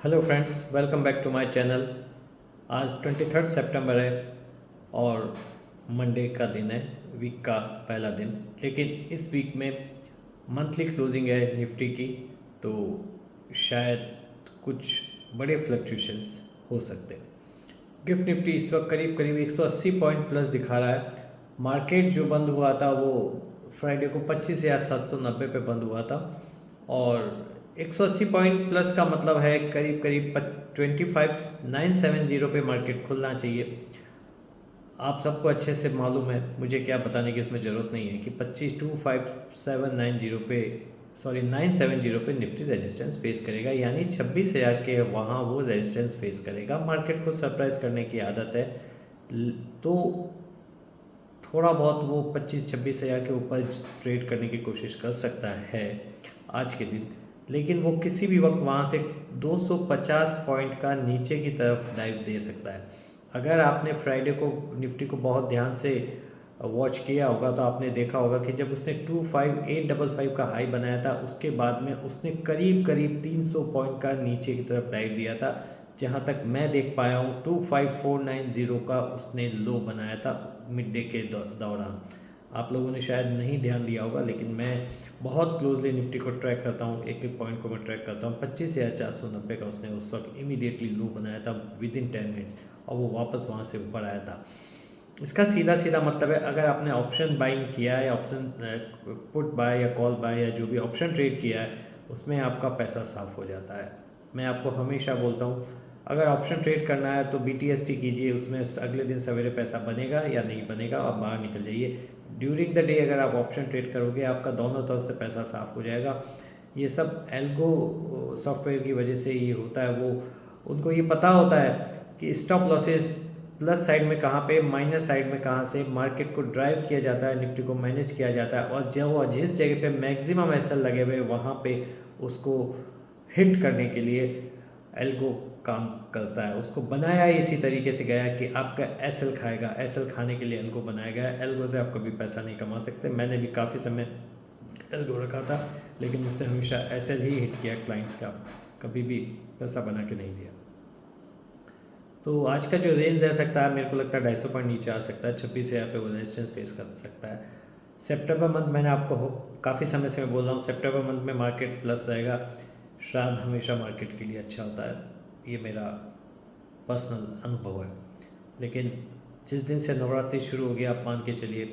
Hello friends, welcome back to my channel. आज 23 सितंबर है और मंडे का दिन है, वीक का पहला दिन। लेकिन इस वीक में मंथली क्लोजिंग है निफ्टी की, तो शायद कुछ बड़े फ्लक्चुएशंस हो सकते हैं। गिफ्ट निफ्टी इस वक्त करीब करीब 180 पॉइंट प्लस दिखा रहा है। मार्केट जो बंद हुआ था वो फ्राइडे को 25,790 पे बंद हुआ था और 180 पॉइंट प्लस का मतलब है करीब करीब 25,970 पे मार्केट खुलना चाहिए। आप सबको अच्छे से मालूम है, मुझे क्या बताने की इसमें ज़रूरत नहीं है कि 25,2790 पे 970 पे निफ्टी रेजिस्टेंस फेस करेगा, यानी 26,000 के वहाँ वो रेजिस्टेंस फेस करेगा। मार्केट को सरप्राइज करने की आदत है, तो थोड़ा बहुत वो 25-26 हज़ार के ऊपर ट्रेड करने की कोशिश कर सकता है आज के दिन। लेकिन वो किसी भी वक्त वहाँ से 250 पॉइंट का नीचे की तरफ डाइव दे सकता है। अगर आपने फ्राइडे को निफ्टी को बहुत ध्यान से वॉच किया होगा तो आपने देखा होगा कि जब उसने 25855 का हाई बनाया था, उसके बाद में उसने करीब करीब 300 पॉइंट का नीचे की तरफ डाइव दिया था। जहाँ तक मैं देख पाया हूँ 25490 का उसने लो बनाया था मिड डे के दौरान। आप लोगों ने शायद नहीं ध्यान दिया होगा, लेकिन मैं बहुत क्लोजली निफ्टी को ट्रैक करता हूँ, एक एक पॉइंट को मैं ट्रैक करता हूँ। 25,490 का उसने उस वक्त इमीडिएटली लो बनाया था विद इन 10 मिनट्स, और वो वापस वहाँ से ऊपर आया था। इसका सीधा सीधा मतलब है, अगर आपने ऑप्शन बाइंग किया है, ऑप्शन पुट बाय या कॉल बाय या जो भी ऑप्शन ट्रेड किया है, उसमें आपका पैसा साफ हो जाता है। मैं आपको हमेशा बोलता हूँ, अगर ऑप्शन ट्रेड करना है तो BTST कीजिए, उसमें अगले दिन सवेरे पैसा बनेगा या नहीं बनेगा, आप बाहर निकल जाइए। ड्यूरिंग द डे अगर आप ऑप्शन ट्रेड करोगे, आपका दोनों तरफ से पैसा साफ हो जाएगा। ये सब एल्गो सॉफ्टवेयर की वजह से ये होता है। वो उनको ये पता होता है कि स्टॉप लॉसेस प्लस साइड में कहाँ पे, माइनस साइड में कहाँ से मार्केट को ड्राइव किया जाता है, निफ्टी को मैनेज किया जाता है, और जब जिस जगह पे मैक्सिमम एसएल लगे हुए वहाँ पे उसको हिट करने के लिए एल्गो काम करता है। उसको बनाया इसी तरीके से गया कि आपका एसएल खाएगा, एसएल खाने के लिए एल्गो बनाया गया है। एल्गो से आप कभी पैसा नहीं कमा सकते। मैंने भी काफ़ी समय एल्गो रखा था, लेकिन उसने हमेशा एसएल ही हिट किया क्लाइंट्स का, कभी भी पैसा बना के नहीं दिया। तो आज का जो रेंज रह सकता है, मेरे को लगता है 250 पॉइंट नीचे आ सकता है। 26,000 पे वो रेजिस्टेंस फेस कर सकता है। सितंबर मंथ मैंने आपको काफ़ी समय से मैं बोल रहा हूँ, सितंबर मंथ में मार्केट प्लस रहेगा। श्राद्ध हमेशा मार्केट के लिए अच्छा होता है, ये मेरा पर्सनल अनुभव है। लेकिन जिस दिन से नवरात्रि शुरू हो गया, आप मान के चलिए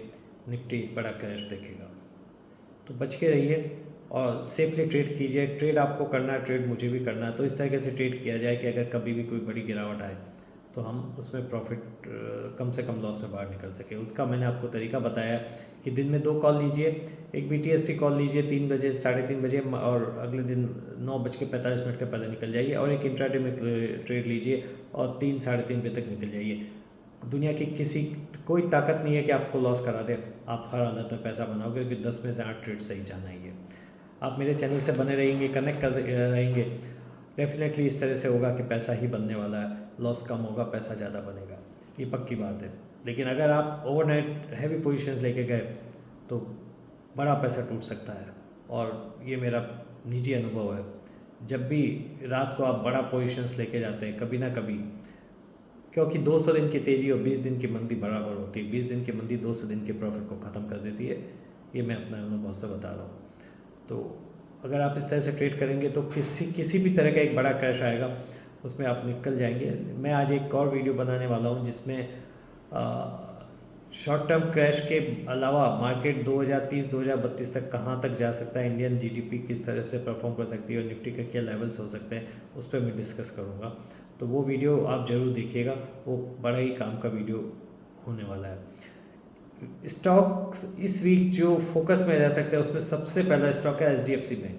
निफ्टी बड़ा क्रैश देखेगा। तो बच के रहिए और सेफली ट्रेड कीजिए। ट्रेड आपको करना है, ट्रेड मुझे भी करना है, तो इस तरीके से ट्रेड किया जाए कि अगर कभी भी कोई बड़ी गिरावट आए तो हम उसमें प्रॉफिट कम से कम लॉस से बाहर निकल सके। उसका मैंने आपको तरीका बताया कि दिन में 2 कॉल लीजिए। एक BTST कॉल लीजिए 3 बजे 3:30 बजे, और अगले दिन 9:45 के पहले निकल जाइए, और एक इंट्राडे में ट्रेड लीजिए और 3-3:30 बजे तक निकल जाइए। दुनिया की किसी कोई ताकत नहीं है कि आपको लॉस करा दे। आप हर हालत में पैसा बनाओगे, क्योंकि 10 में से 8 ट्रेड सही जाना ही है। आप मेरे चैनल से बने रहेंगे, कनेक्ट कर रहेंगे, डेफिनेटली इस तरह से होगा कि पैसा ही बनने वाला है। लॉस कम होगा, पैसा ज़्यादा बनेगा, ये पक्की बात है। लेकिन अगर आप ओवरनाइट हैवी पोजीशंस लेके गए तो बड़ा पैसा टूट सकता है, और ये मेरा निजी अनुभव है। जब भी रात को आप बड़ा पोजीशंस लेके जाते हैं, कभी ना कभी, क्योंकि 200 दिन की तेज़ी और 20 दिन की मंदी बराबर होती है। 20 दिन की मंदी 200 दिन के प्रॉफिट को ख़त्म कर देती है, ये मैं अपने अनुभव से बता रहा हूँ। तो अगर आप इस तरह से ट्रेड करेंगे तो किसी भी तरह का एक बड़ा क्रैश आएगा, उसमें आप निकल जाएंगे। मैं आज एक और वीडियो बनाने वाला हूँ जिसमें शॉर्ट टर्म क्रैश के अलावा मार्केट 2030-2032 तक कहाँ तक जा सकता है, इंडियन GDP किस तरह से परफॉर्म कर सकती है, और निफ्टी के क्या लेवल्स हो सकते हैं, उस पर मैं डिस्कस करूँगा। तो वो वीडियो आप ज़रूर देखिएगा, वो बड़ा ही काम का वीडियो होने वाला है। स्टॉक्स इस वीक जो फोकस में रह सकते हैं, उसमें सबसे पहला स्टॉक है HDFC बैंक।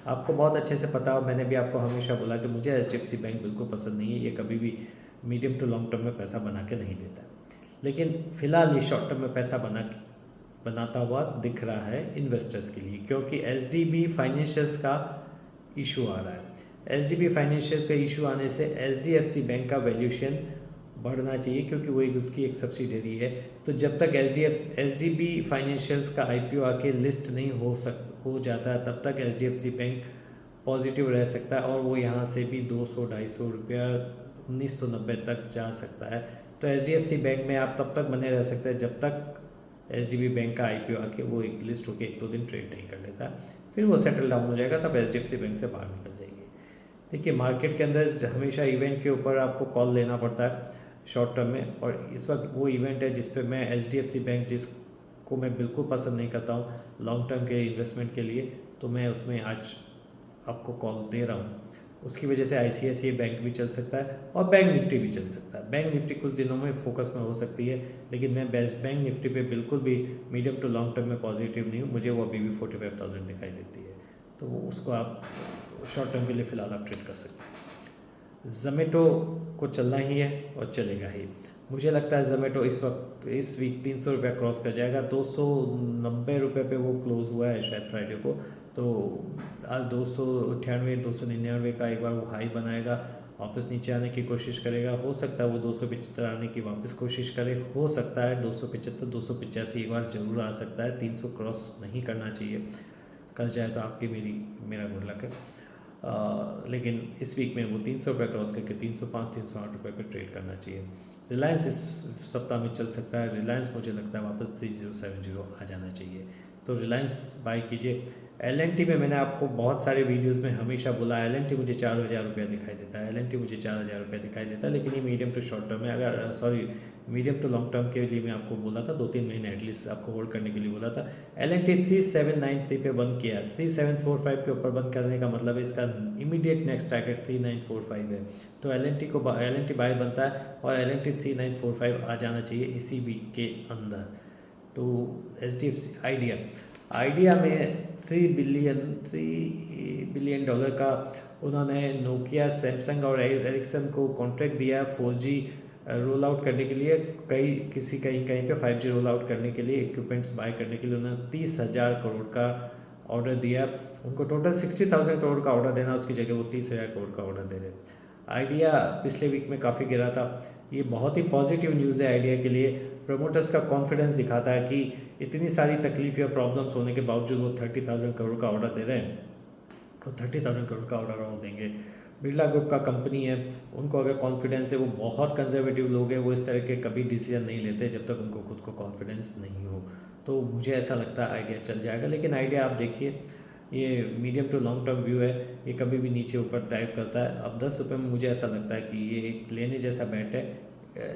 आपको बहुत अच्छे से पता हो, मैंने भी आपको हमेशा बोला कि मुझे HDFC बैंक बिल्कुल पसंद नहीं है। ये कभी भी मीडियम टू लॉन्ग टर्म में पैसा बना के नहीं देता है, लेकिन फ़िलहाल ये शॉर्ट टर्म में पैसा बनाता हुआ दिख रहा है इन्वेस्टर्स के लिए, क्योंकि SDB फाइनेंशियल्स का इशू आ रहा है। SDB फाइनेंशियल का इशू आने से HDFC बैंक का वैल्यूशन बढ़ना चाहिए, क्योंकि वो उसकी एक सब्सिडरी है। तो जब तक SDB फाइनेंशियल्स का IPO आके लिस्ट नहीं हो जाता है, तब तक HDFC बैंक पॉजिटिव रह सकता है और वो यहाँ से भी 200-250 रुपया 1990 तक जा सकता है। तो HDFC बैंक में आप तब तक बने रह सकते हैं जब तक HDB बैंक का IPO आके वो एक लिस्ट होकर 1-2 दिन ट्रेड नहीं कर लेता, फिर वो सेटल डाउन हो जाएगा, तब HDFC बैंक से बाहर निकल जाएगी। देखिए मार्केट के अंदर हमेशा इवेंट के ऊपर आपको कॉल लेना पड़ता है शॉर्ट टर्म में, और इस वक्त वो इवेंट है जिस पे मैं HDFC बैंक जिसको मैं बिल्कुल पसंद नहीं करता हूँ लॉन्ग टर्म के इन्वेस्टमेंट के लिए, तो मैं उसमें आज आपको कॉल दे रहा हूँ। उसकी वजह से ICICI बैंक भी चल सकता है और बैंक निफ्टी भी चल सकता है। बैंक निफ्टी कुछ दिनों में फोकस में हो सकती है, लेकिन मैं बैंक निफ्टी पे बिल्कुल भी मीडियम टू लॉन्ग टर्म में पॉजिटिव नहीं हूँ। मुझे वो अभी भी 45,000 दिखाई देती है, तो उसको आप शॉर्ट टर्म के लिए फ़िलहाल आप ट्रेड कर सकते हैं। ज़ोमैटो को चलना ही है और चलेगा ही। मुझे लगता है ज़ोमैटो इस वीक 300 रुपया क्रॉस कर जाएगा। 290 रुपये पे वो क्लोज़ हुआ है शायद फ्राइडे को, तो आज 298 299 का एक बार वो हाई बनाएगा, वापस नीचे आने की कोशिश करेगा। हो सकता है वो 275 आने की वापस कोशिश करे, हो सकता है 275 285 एक बार ज़रूर आ सकता है। 300 क्रॉस नहीं करना चाहिए, कर जाए तो आपकी मेरा गुड लक है। लेकिन इस वीक में वो 300 रुपये क्रॉस करके 305 308 रुपये पर ट्रेड करना चाहिए। रिलायंस इस सप्ताह में चल सकता है। रिलायंस मुझे लगता है वापस 3070 आ जाना चाहिए, तो रिलायंस बाय कीजिए। LNT में मैंने आपको बहुत सारे वीडियोस में हमेशा बोला LNT मुझे 4000 रुपया दिखाई देता है, LNT मुझे 4000 रुपया दिखाई देता है, लेकिन ये मीडियम टू शॉर्ट टर्म में मीडियम टू लॉन्ग टर्म के लिए मैं आपको बोला था 2-3 महीने एटलीस्ट आपको होल्ड करने के लिए बोला था। LNT 3793 पे बंद किया, 3745 के ऊपर बंद करने का मतलब है इसका इमीडिएट नेक्स्ट टारगेट 3945 है। तो LNT बाय बनता है और LNT 3945 आ जाना चाहिए इसी वीक के अंदर। तो HDFC आइडिया में 3 बिलियन डॉलर का उन्होंने नोकिया, सैमसंग और एरिक्सन को कॉन्ट्रैक्ट दिया 4G रोल आउट करने के लिए। कहीं पे 5G रोल आउट करने के लिए इक्विपमेंट्स बाय करने के लिए उन्होंने 30,000 करोड़ का ऑर्डर दिया। उनको टोटल 60,000 करोड़ का ऑर्डर देना, उसकी जगह वो 30,000 करोड़ का ऑर्डर दे रहे। आइडिया पिछले वीक में काफ़ी गिरा था, ये बहुत ही पॉजिटिव न्यूज़ है आइडिया के लिए। प्रमोटर्स का कॉन्फिडेंस दिखाता है कि इतनी सारी तकलीफ या प्रॉब्लम्स होने के बावजूद वो 30,000 करोड़ का ऑर्डर दे रहे हैं, तो 30,000 करोड़ का ऑर्डर और देंगे। बिरला ग्रुप का कंपनी है, उनको अगर कॉन्फिडेंस है, वो बहुत कंजर्वेटिव लोग हैं, वो इस तरह के कभी डिसीजन नहीं लेते जब तक उनको खुद को कॉन्फिडेंस नहीं हो। तो मुझे ऐसा लगता है आइडिया चल जाएगा, लेकिन आइडिया आप देखिए ये medium to long term view है, ये कभी भी नीचे ऊपर ड्राइव करता है। अब 10 रुपये में मुझे ऐसा लगता है कि ये एक लेने जैसा बैट है।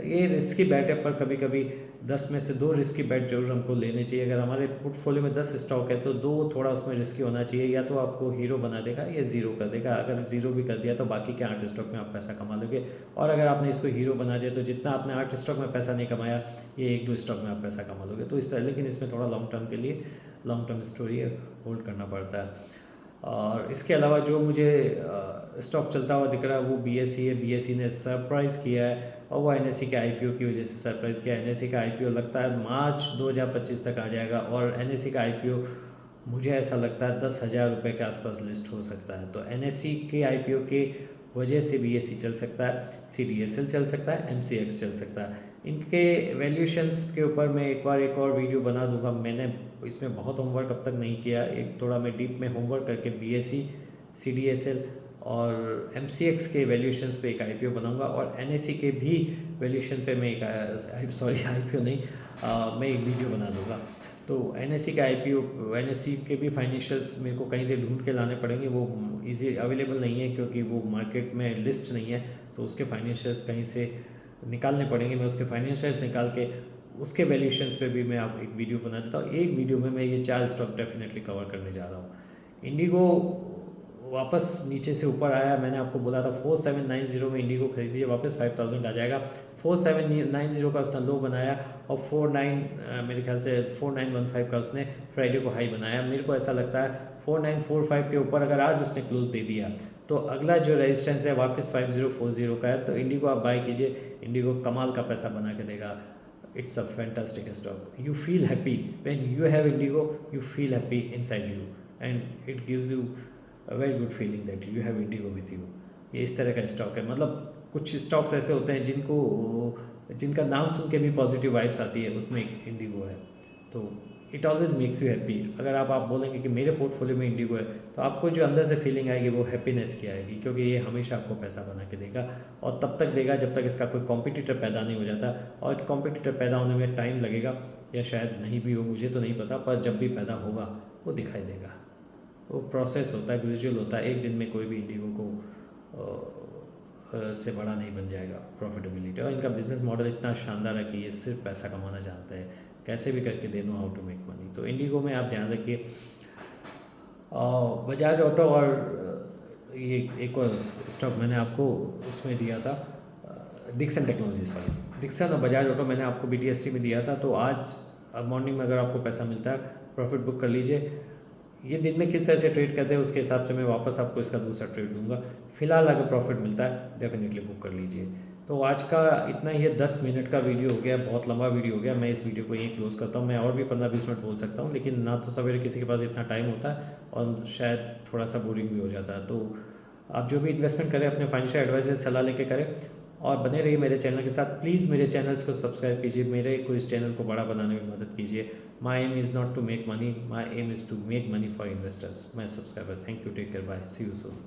ये रिस्की बैट है, पर कभी कभी 10 में से 2 रिस्की बैट जरूर हमको लेने चाहिए। अगर हमारे पोर्टफोलियो में 10 स्टॉक है तो 2 थोड़ा उसमें रिस्की होना चाहिए, या तो आपको हीरो बना देगा या ज़ीरो कर देगा। अगर ज़ीरो भी कर दिया तो बाकी के 8 स्टॉक में आप पैसा कमा लोगे, और अगर आपने इसको हीरो बना दिया तो जितना आपने 8 स्टॉक में पैसा नहीं कमाया, ये 1-2 स्टॉक में आप पैसा कमा लोगे। तो इस तरह, लेकिन इसमें थोड़ा लॉन्ग टर्म के लिए लॉन्ग टर्म स्टोरी होल्ड करना पड़ता है। और इसके अलावा जो मुझे स्टॉक चलता हुआ दिख रहा है वो BSE है। BSE ने सरप्राइज़ किया है और वो NSE के IPO की वजह से सरप्राइज़ किया। NSE का IPO लगता है मार्च 2025 तक आ जाएगा, और NSE का IPO मुझे ऐसा लगता है 10,000 रुपये के आसपास लिस्ट हो सकता है। तो NSE के IPO के वजह से BSE चल सकता है, CDSL चल सकता है, MCX चल सकता है। इनके वैल्यूशंस के ऊपर मैं एक और वीडियो बना दूंगा। मैंने इसमें बहुत होमवर्क अब तक नहीं किया, एक थोड़ा मैं डीप में होमवर्क करके BSE, CDSL और MCX के वैल्यूशंस पे एक IPO बनाऊंगा, और NSE के भी वैल्यूशन पे मैं IPO नहीं, मैं एक वीडियो बना दूंगा। तो NSE का IPO, NSE के भी फाइनेंशियल्स मेरे को कहीं से ढूंढ के लाने पड़ेंगे, वो इजी अवेलेबल नहीं है क्योंकि वो मार्केट में लिस्ट नहीं है, तो उसके फाइनेंशियल्स कहीं से निकालने पड़ेंगे। मैं उसके फाइनेंशियल्स निकाल के उसके वैल्यूशंस पे भी मैं आप एक वीडियो बना देता हूँ। एक वीडियो में मैं ये 4 स्टॉक डेफिनेटली कवर करने जा रहा हूँ। इंडिगो वापस नीचे से ऊपर आया, मैंने आपको बोला था 4790 में इंडिगो खरीदिए, वापस 5000 आ जाएगा। 4790 का उसने लो बनाया और मेरे ख्याल से 4915 का उसने फ्राइडे को हाई बनाया। मेरे को ऐसा लगता है 4945 के ऊपर अगर आज उसने क्लोज दे दिया तो अगला जो रेजिस्टेंस है वापस 5040 का है। तो इंडिगो आप बाय कीजिए, इंडिगो कमाल का पैसा बना के देगा। It's a fantastic stock. You feel happy when you have Indigo. You feel happy inside you, and it gives you a very good feeling that you have Indigo with you. ये इस तरह का स्टॉक है। मतलब कुछ stocks ऐसे होते हैं जिनका नाम सुन के भी पॉजिटिव वाइब्स आती है, उसमें इंडिगो है। तो it always makes you happy. अगर आप बोलेंगे कि मेरे पोर्टफोलियो में इंडिगो है, तो आपको जो अंदर से फीलिंग आएगी वो हैप्पीनेस की आएगी, क्योंकि ये हमेशा आपको पैसा बना के देगा, और तब तक देगा जब तक इसका कोई कॉम्पिटिटर पैदा नहीं हो जाता। और कॉम्पिटिटर पैदा होने में टाइम लगेगा, या शायद नहीं भी हो, मुझे तो नहीं पता, पर जब भी पैदा होगा वो दिखाई देगा। वो प्रोसेस होता है, ग्रेजुअल होता है, एक दिन में कोई भी इंडिगो को से बड़ा नहीं बन जाएगा प्रॉफिटेबिलिटी। और इनका बिजनेस मॉडल इतना शानदार है कि ये सिर्फ पैसा कमाना जानते हैं, कैसे भी करके they know how to make money. तो इंडिगो में आप ध्यान रखिए। बजाज ऑटो और ये एक और स्टॉक मैंने आपको उसमें दिया था, डिक्सन टेक्नोलॉजी, सॉरी, डिक्सन और बजाज ऑटो मैंने आपको BTST में दिया था। तो आज मॉर्निंग में अगर आपको पैसा मिलता है, प्रॉफिट बुक कर लीजिए। ये दिन में किस तरह से ट्रेड करते हैं उसके हिसाब से मैं वापस आपको इसका दूसरा ट्रेड दूंगा। फिलहाल अगर प्रॉफिट मिलता है डेफिनेटली बुक कर लीजिए। तो आज का इतना ही है, 10 मिनट का वीडियो हो गया, बहुत लंबा वीडियो हो गया। मैं इस वीडियो को यहीं क्लोज करता हूँ। मैं और भी 15-20 मिनट बोल सकता हूँ, लेकिन ना तो सवेरे किसी के पास इतना टाइम होता है, और शायद थोड़ा सा बोरिंग भी हो जाता है। तो आप जो भी इन्वेस्टमेंट करें अपने फाइनेंशियल एडवाइजर से सलाह लेके करें, और बने रहिए मेरे चैनल के साथ। प्लीज़ मेरे चैनल्स को सब्सक्राइब कीजिए, मेरे को इस चैनल को बड़ा बनाने में मदद कीजिए। My aim is not to make money, my aim is to make money for investors. My subscriber, thank you, take care, bye, see you soon.